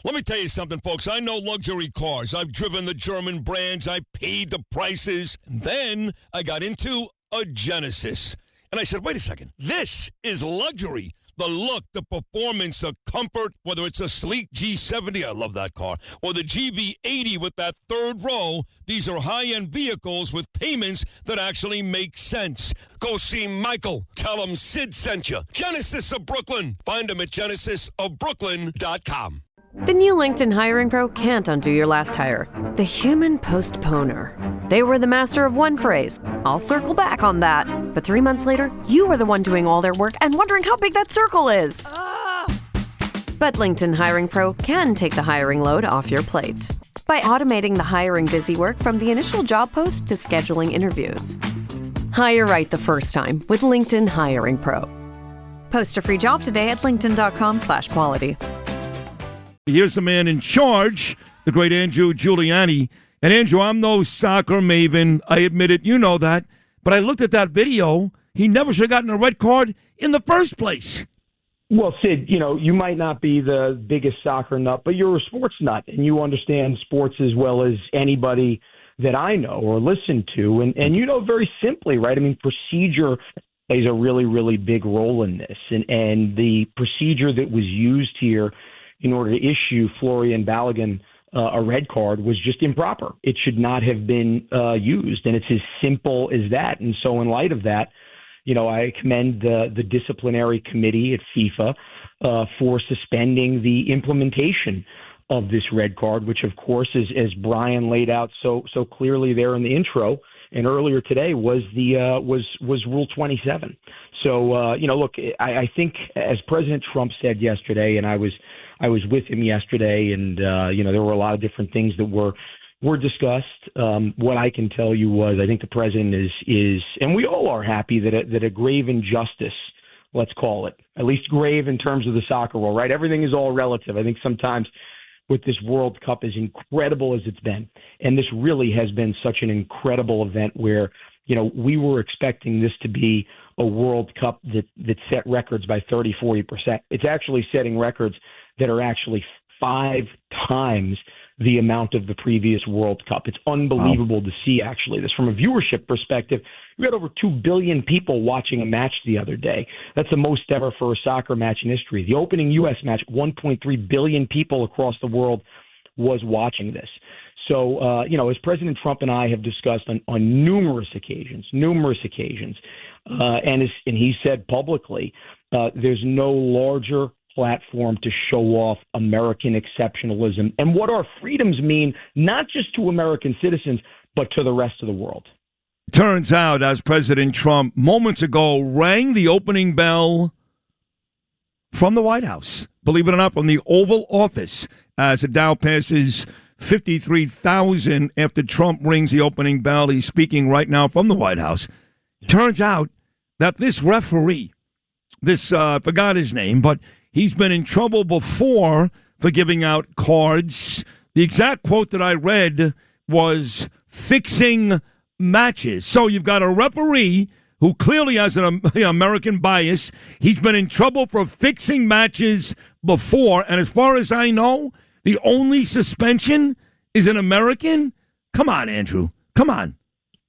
Let me tell you something, folks. I know luxury cars. I've driven the German brands. I paid the prices. And then I got into a Genesis. And I said, wait a second. This is luxury. The look, the performance, the comfort, whether it's a sleek G70, I love that car, or the GV80 with that third row, these are high-end vehicles with payments that actually make sense. Go see Michael. Tell him Sid sent you. Genesis of Brooklyn. Find him at genesisofbrooklyn.com. The new LinkedIn Hiring Pro can't undo your last hire. The human postponer. They were the master of one phrase. I'll circle back on that. But 3 months later, you were the one doing all their work and wondering how big that circle is. But LinkedIn Hiring Pro can take the hiring load off your plate by automating the hiring busy work from the initial job post to scheduling interviews. Hire right the first time with LinkedIn Hiring Pro. Post a free job today at linkedin.com/quality. Here's the man in charge, the great Andrew Giuliani. And Andrew, I'm no soccer maven. I admit it. You know that. But I looked at that video. He never should have gotten a red card in the first place. Well, Sid, you might not be the biggest soccer nut, but you're a sports nut, and you understand sports as well as anybody that I know or listen to. And very simply, right? I mean, procedure plays a really, really big role in this. And the procedure that was used here in order to issue Folarin Balogun a red card was just improper. It should not have been used, and it's as simple as that. And so in light of that, I commend the disciplinary committee at FIFA for suspending the implementation of this red card, which, of course, is, as Brian laid out so clearly there in the intro and earlier today, was Rule 27. So, look, I think as President Trump said yesterday, and I was with him yesterday, and there were a lot of different things that were discussed. What I can tell you was I think the president is, and we all are happy that a grave injustice, let's call it, at least grave in terms of the soccer world, right? Everything is all relative. I think sometimes with this World Cup, as incredible as it's been, and this really has been such an incredible event where, we were expecting this to be a World Cup that set records by 30-40%. It's actually setting records that are actually 5 times the amount of the previous World Cup. It's unbelievable to see, actually, this. From a viewership perspective, we had over 2 billion people watching a match the other day. That's the most ever for a soccer match in history. The opening U.S. match, 1.3 billion people across the world was watching this. So, as President Trump and I have discussed on numerous occasions, and he said publicly, there's no larger platform to show off American exceptionalism and what our freedoms mean, not just to American citizens, but to the rest of the world. Turns out, as President Trump moments ago rang the opening bell from the White House, believe it or not, from the Oval Office, as it now passes 53,000 after Trump rings the opening bell. He's speaking right now from the White House. Turns out that this referee, I forgot his name, but he's been in trouble before for giving out cards. The exact quote that I read was fixing matches. So you've got a referee who clearly has an American bias. He's been in trouble for fixing matches before. And as far as I know, the only suspension is an American. Come on, Andrew. Come on.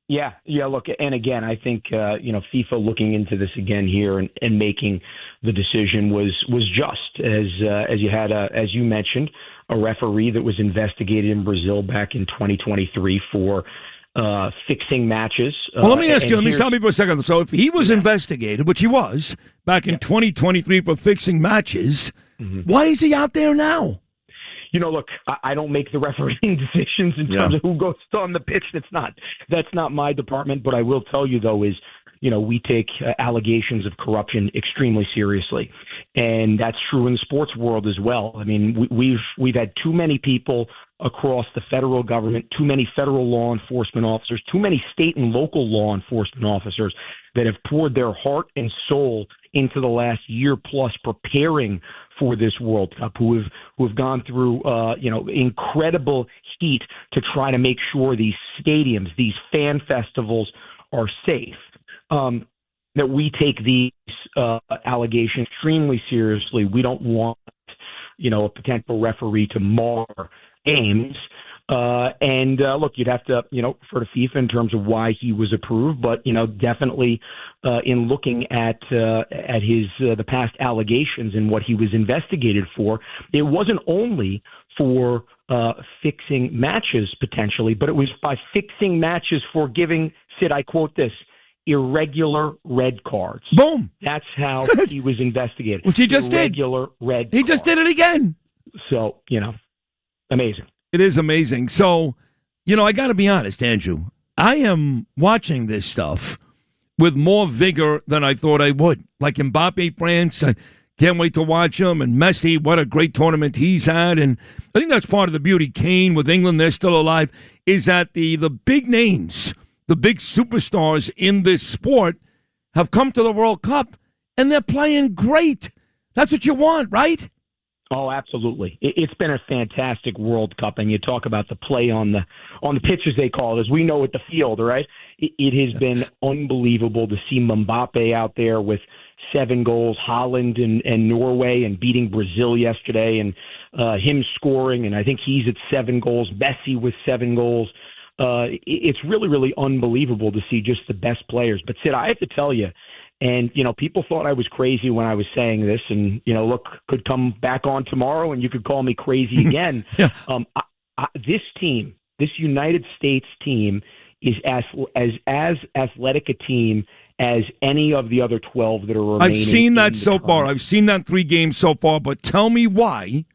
Yeah. Look, and again, I think FIFA looking into this again here and making the decision was just as you had as you mentioned, a referee that was investigated in Brazil back in 2023 for fixing matches. Well, let me ask you. Let me stop you for a second. So, if he was investigated, which he was back in 2023 for fixing matches, why is he out there now? Look, I don't make the refereeing decisions in terms of who goes on the pitch. That's not my department. But I will tell you, though, is, we take allegations of corruption extremely seriously. And that's true in the sports world as well. I mean, we've had too many people across the federal government, too many federal law enforcement officers, too many state and local law enforcement officers that have poured their heart and soul into the last year plus preparing for this World Cup, who have gone through incredible heat to try to make sure these stadiums, these fan festivals are safe. That we take these allegations extremely seriously. We don't want a potential referee to mar games. Look, you'd have to, refer to FIFA in terms of why he was approved, but, definitely in looking at his the past allegations and what he was investigated for, it wasn't only for fixing matches potentially, but it was by fixing matches for giving, Sid, I quote this, irregular red cards. Boom. That's how he was investigated. Which he just irregular did. Red He just did it again. So, amazing. It is amazing. So, I got to be honest, Andrew. I am watching this stuff with more vigor than I thought I would. Like Mbappe, France, I can't wait to watch him. And Messi, what a great tournament he's had. And I think that's part of the beauty. Kane with England, they're still alive, is that the big names, the big superstars in this sport have come to the World Cup, and they're playing great. That's what you want, right? Oh, absolutely. It's been a fantastic World Cup, and you talk about the play on the pitches they call it, as we know at the field, right? It has been unbelievable to see Mbappe out there with 7 goals, Holland and Norway, and beating Brazil yesterday, and him scoring, and I think he's at 7 goals, Messi with 7 goals. It's really, really unbelievable to see just the best players. But, Sid, I have to tell you, and, people thought I was crazy when I was saying this, and, look, could come back on tomorrow and you could call me crazy again. Yeah. This team, this United States team, is as athletic a team as any of the other 12 that are remaining. I've seen that so far. I've seen that 3 games so far, but tell me why,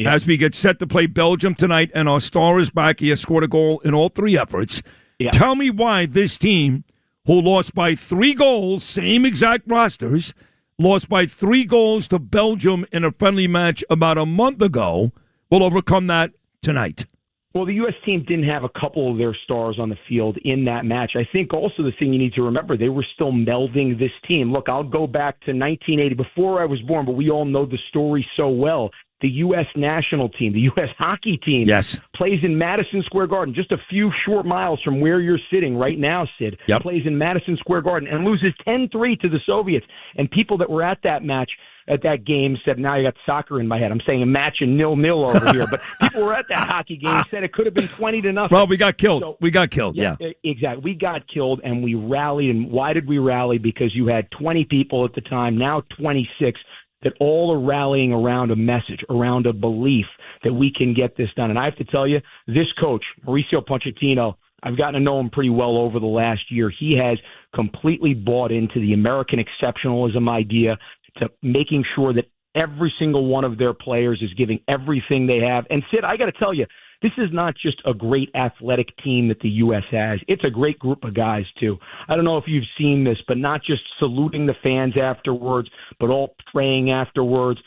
as we get set to play Belgium tonight and our star is back, he has scored a goal in all 3 efforts. Yeah. Tell me why this team, who lost by 3 goals, same exact rosters, lost by 3 goals to Belgium in a friendly match about a month ago, will overcome that tonight. Well, the U.S. team didn't have a couple of their stars on the field in that match. I think also the thing you need to remember, they were still melding this team. Look, I'll go back to 1980, before I was born, but we all know the story so well. The U.S. national team, the U.S. hockey team, plays in Madison Square Garden, just a few short miles from where you're sitting right now, Sid. Yep. Plays in Madison Square Garden and loses 10-3 to the Soviets. And people that were at that match, at that game, said, now you got soccer in my head. I'm saying a match and 0-0 over here. But people were at that hockey game said it could have been 20-0. Well, we got killed. We got killed, yeah. Exactly. We got killed, and we rallied. And why did we rally? Because you had 20 people at the time, now 26, that all are rallying around a message, around a belief that we can get this done. And I have to tell you, this coach, Mauricio Pochettino, I've gotten to know him pretty well over the last year. He has completely bought into the American exceptionalism idea, to making sure that every single one of their players is giving everything they have. And, Sid, I got to tell you, this is not just a great athletic team that the U.S. has. It's a great group of guys, too. I don't know if you've seen this, but not just saluting the fans afterwards, but all praying afterwards.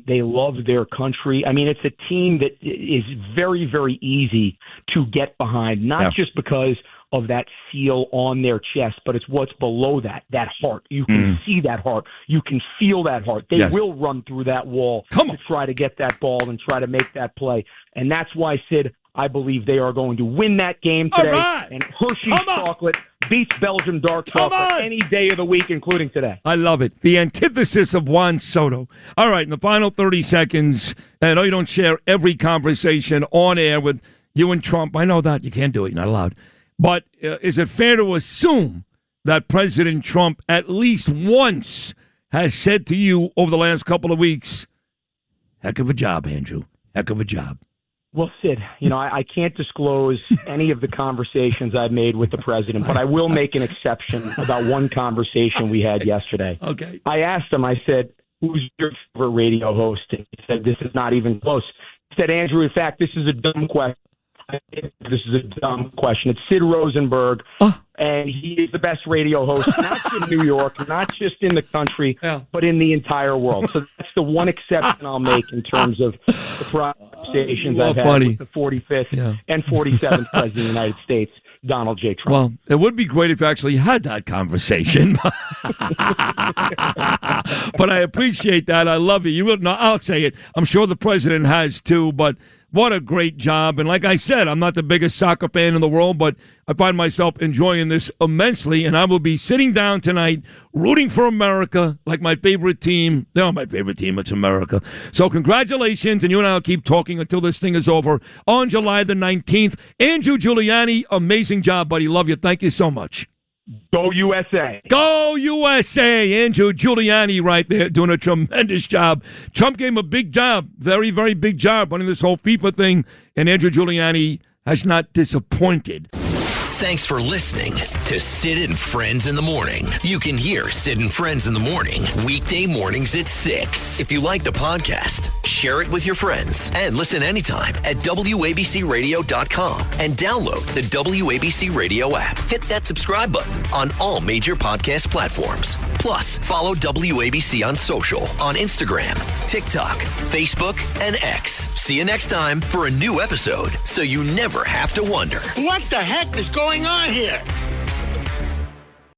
They love their country. I mean, it's a team that is very, very easy to get behind, not just because of that seal on their chest, but it's what's below that heart. You can see that heart. You can feel that heart. They will run through that wall to try to get that ball and try to make that play. And that's why, Sid, I believe they are going to win that game today. Right. And Hershey's chocolate beats Belgium dark chocolate any day of the week, including today. I love it. The antithesis of Juan Soto. All right, in the final 30 seconds, I know you don't share every conversation on air with you and Trump. I know that. You can't do it. You're not allowed. But is it fair to assume that President Trump at least once has said to you over the last couple of weeks, heck of a job, Andrew, heck of a job? Well, Sid, I can't disclose any of the conversations I've made with the president, but I will make an exception about one conversation we had yesterday. Okay. I asked him, I said, who's your favorite radio host? And he said, this is not even close. He said, Andrew, in fact, this is a dumb question. I think this is a dumb question. It's Sid Rosenberg, and he is the best radio host, not just in New York, not just in the country, but in the entire world. So that's the one exception I'll make in terms of the conversations I've had with the 45th and 47th President of the United States, Donald J. Trump. Well, it would be great if you actually had that conversation. But I appreciate that. I love it. I'll say it. I'm sure the president has too, but What a great job. And like I said, I'm not the biggest soccer fan in the world, but I find myself enjoying this immensely. And I will be sitting down tonight rooting for America like my favorite team. They're not my favorite team. It's America. So congratulations. And you and I will keep talking until this thing is over on July the 19th. Andrew Giuliani, amazing job, buddy. Love you. Thank you so much. Go USA. Go USA. Andrew Giuliani right there doing a tremendous job. Trump gave him a big job, very, very big job running this whole FIFA thing, and Andrew Giuliani has not disappointed. Thanks for listening to Sid and Friends in the Morning. You can hear Sid and Friends in the Morning weekday mornings at 6. If you like the podcast, share it with your friends and listen anytime at WABCRadio.com and download the WABC Radio app. Hit that subscribe button on all major podcast platforms. Plus, follow WABC on social on Instagram, TikTok, Facebook, and X. See you next time for a new episode so you never have to wonder. What the heck is going on here?